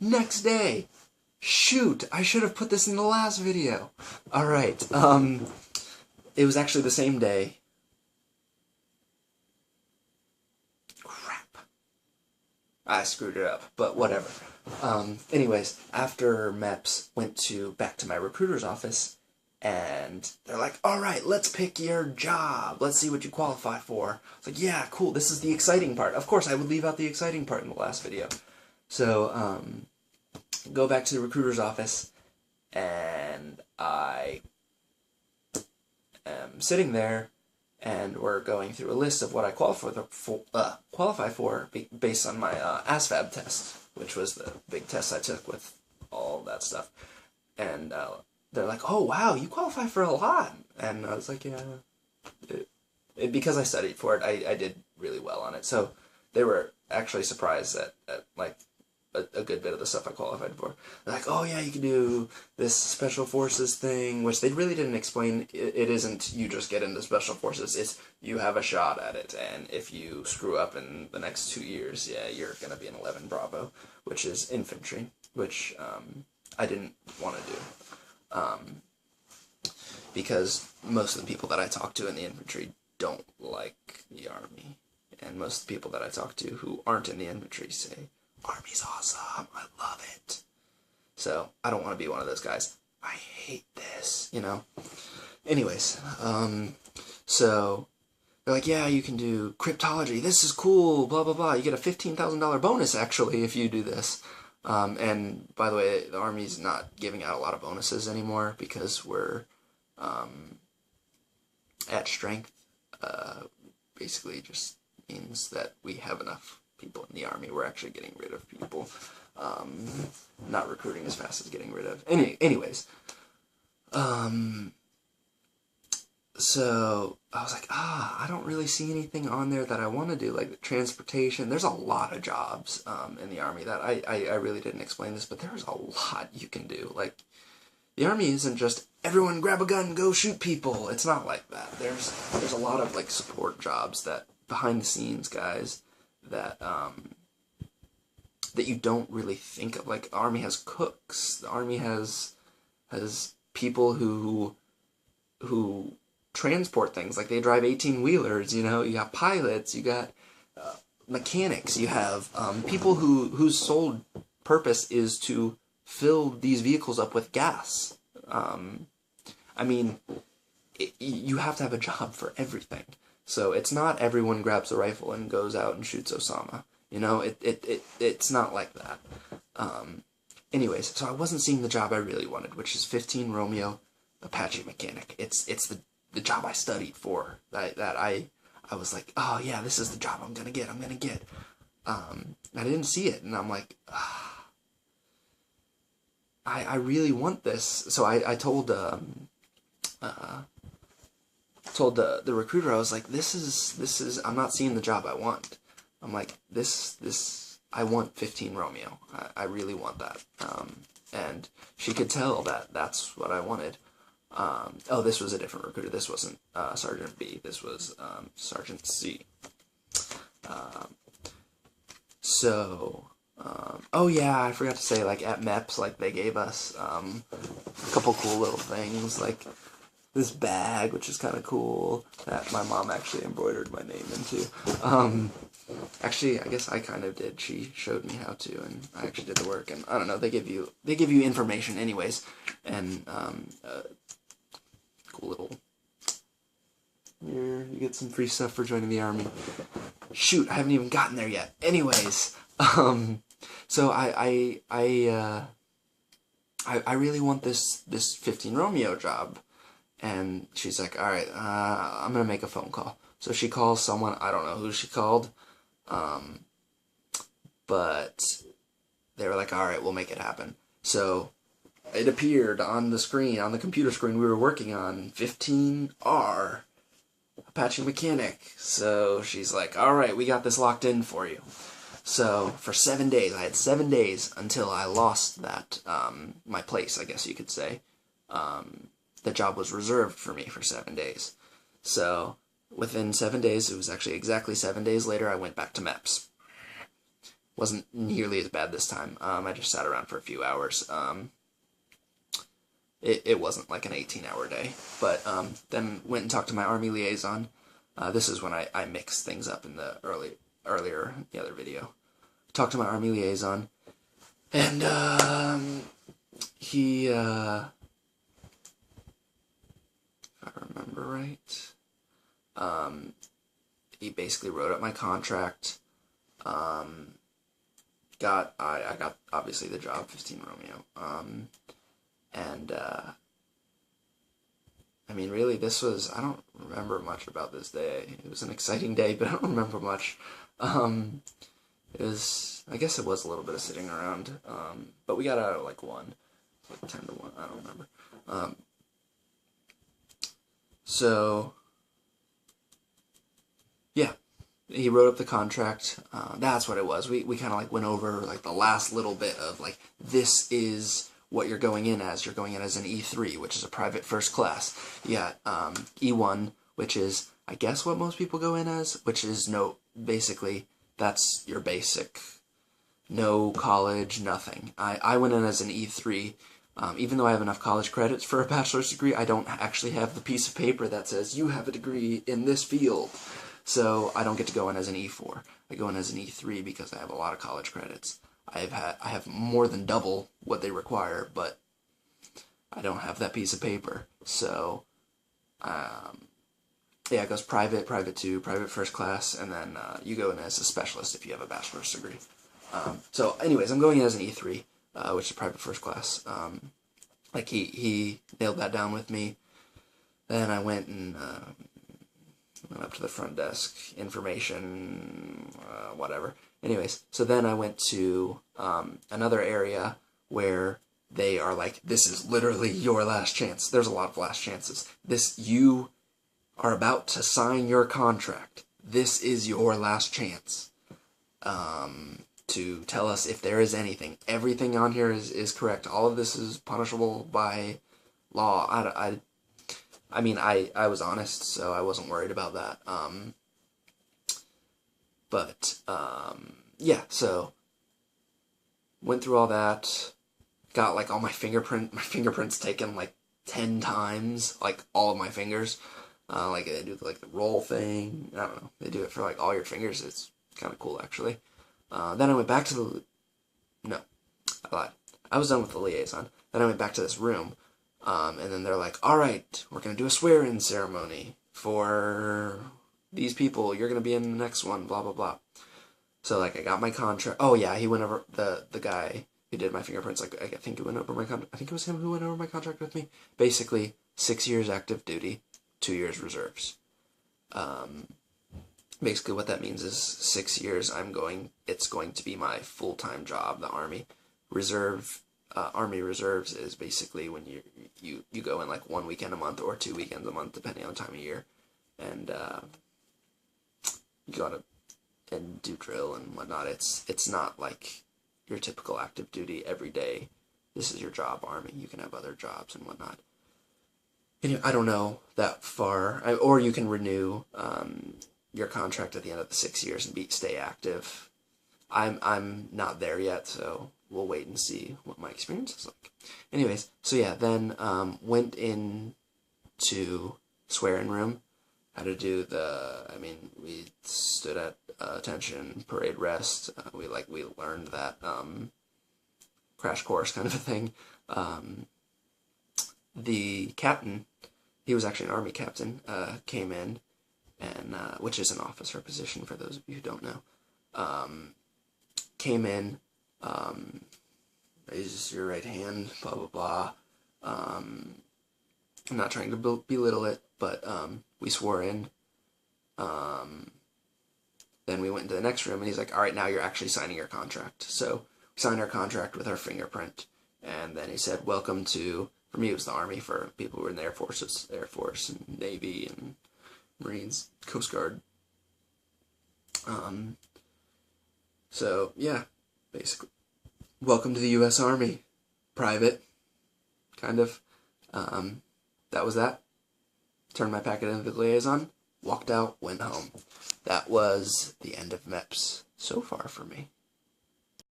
Next day. Shoot, I should have put this in the last video. Alright, it was actually the same day. Crap. I screwed it up, but whatever. Anyways, after MEPS, went back to my recruiter's office, and they're like, alright, let's pick your job. Let's see what you qualify for. It's like, yeah, cool, this is the exciting part. Of course, I would leave out the exciting part in the last video. So, go back to the recruiter's office, and I am sitting there, and we're going through a list of what I qualify for based on my ASVAB test, which was the big test I took with all that stuff. And they're like, oh, wow, you qualify for a lot. And I was like, yeah. Because I studied for it, I did really well on it. So they were actually surprised at like, a good bit of the stuff I qualified for. They're like, oh yeah, you can do this special forces thing, which they really didn't explain. It isn't you just get into special forces, it's you have a shot at it, and if you screw up in the next 2 years, yeah, you're gonna be an 11 Bravo, which is infantry, which I didn't want to do. Because most of the people that I talk to in the infantry don't like the Army, and most of the people that I talk to who aren't in the infantry say, Army's awesome, I love it. So, I don't want to be one of those guys. I hate this, you know? Anyways, so, they're like, yeah, you can do cryptology, this is cool, blah, blah, blah. You get a $15,000 bonus, actually, if you do this. And, by the way, the Army's not giving out a lot of bonuses anymore, because we're, at strength. Basically just means that we have enough people in the Army. We're actually getting rid of people. Not recruiting as fast as getting rid of. Anyways. So, I was like, I don't really see anything on there that I want to do, like transportation. There's a lot of jobs in the Army that I really didn't explain this, but there's a lot you can do. Like, the Army isn't just, everyone grab a gun, go shoot people. It's not like that. There's a lot of, like, support jobs that, behind the scenes guys, that that you don't really think of. Like, the Army has cooks. The Army has people who transport things. Like, they drive 18-wheelers, you know? You got pilots, you got mechanics, you have people whose sole purpose is to fill these vehicles up with gas. I mean, you have to have a job for everything. So it's not everyone grabs a rifle and goes out and shoots Osama. You know, it's not like that. Anyways, so I wasn't seeing the job I really wanted, which is 15 Romeo Apache mechanic. It's the job I studied for. That I was like, oh yeah, this is the job I'm gonna get. I didn't see it, and I'm like, I really want this. So I told the recruiter, I was like, this is I'm not seeing the job I want. I'm like, I want 15 Romeo. I really want that. And she could tell that that's what I wanted. Oh, this was a different recruiter. This wasn't Sergeant B. This was Sergeant C. Oh yeah, I forgot to say, like, at MEPS, like, they gave us a couple cool little things, like this bag, which is kind of cool, that my mom actually embroidered my name into. Actually, I guess I kind of did. She showed me how to, and I actually did the work, and I don't know, they give you information anyways, and cool little, here, you get some free stuff for joining the Army. Shoot, I haven't even gotten there yet. Anyways, so I really want this 15 Romeo job, and she's like, all right, I'm gonna make a phone call. So she calls someone, I don't know who she called, but they were like, all right, we'll make it happen. So it appeared on the screen, on the computer screen we were working on, 15R Apache mechanic. So she's like, all right, we got this locked in for you. So for 7 days, I had 7 days until I lost that, my place, I guess you could say. The job was reserved for me for 7 days. So within 7 days, it was actually exactly 7 days later, I went back to MEPS. Wasn't nearly as bad this time. I just sat around for a few hours. It wasn't like an 18-hour day. But then went and talked to my Army liaison. This is when I mixed things up in the earlier the other video. Talked to my Army liaison, and he, if I remember right, he basically wrote up my contract. I got obviously the job, 15 Romeo. And I mean, really, this was, I don't remember much about this day. It was an exciting day, but I don't remember much. It was, I guess it was a little bit of sitting around, but we got out at like 1, like 10 to 1, I don't remember. So, yeah, he wrote up the contract. That's what it was. We kind of like went over like the last little bit of like, this is what you're going in as. You're going in as an E3, which is a private first class. Yeah, E1, which is, I guess, what most people go in as, which is basically, that's your basic, no college, nothing. I went in as an E3. Even though I have enough college credits for a bachelor's degree, I don't actually have the piece of paper that says, you have a degree in this field. So I don't get to go in as an E4. I go in as an E3 because I have a lot of college credits. I have more than double what they require, but I don't have that piece of paper. So, yeah, it goes private, private 2, private first class, and then you go in as a specialist if you have a bachelor's degree. So, anyways, I'm going in as an E3, which is private first class. Like, he nailed that down with me. Then I went and went up to the front desk, information, whatever. Anyways, so then I went to another area where they are like, this is literally your last chance. There's a lot of last chances. You are about to sign your contract. This is your last chance to tell us if there is anything. Everything on here is correct. All of this is punishable by law. I mean, I was honest, so I wasn't worried about that. Yeah, so went through all that, got like all my fingerprints taken like 10 times, like all of my fingers. Like they do like the roll thing. I don't know. They do it for like all your fingers. It's kind of cool actually. Then I went back to no, I lied. I was done with the liaison. Then I went back to this room. And then they're like, all right, we're going to do a swear-in ceremony for these people. You're going to be in the next one, blah, blah, blah. So, like, I got my contract. Oh, yeah, he went over, the guy who did my fingerprints, like, I think he went over my contract. I think it was him who went over my contract with me. Basically, 6 years active duty, 2 years reserves. Basically, what that means is 6 years, it's going to be my full-time job, the Army. Army Reserves is basically when you go in like 1 weekend a month or 2 weekends a month, depending on the time of year, and you gotta do drill and whatnot. It's not like your typical active duty every day. This is your job, Army. You can have other jobs and whatnot. Anyway, I don't know that far, or you can renew your contract at the end of the 6 years and stay active. I'm not there yet, so we'll wait and see what my experience is like. Anyways, so yeah, then went in to swear-in room. Had to do we stood at attention, parade rest. We learned that crash course kind of a thing. The captain, he was actually an Army captain, came in, and which is an officer position for those of you who don't know. Came in, raise your right hand, blah, blah, blah. I'm not trying to belittle it, but we swore in. Then we went into the next room, and he's like, all right, now you're actually signing your contract. So we signed our contract with our fingerprint, and then he said, welcome to, for me it was the Army, for people who were in the Air Force and Navy and Marines, Coast Guard. So, yeah, basically, welcome to the U.S. Army, private, kind of. That was that. Turned my packet into the liaison, walked out, went home. That was the end of MEPS so far for me.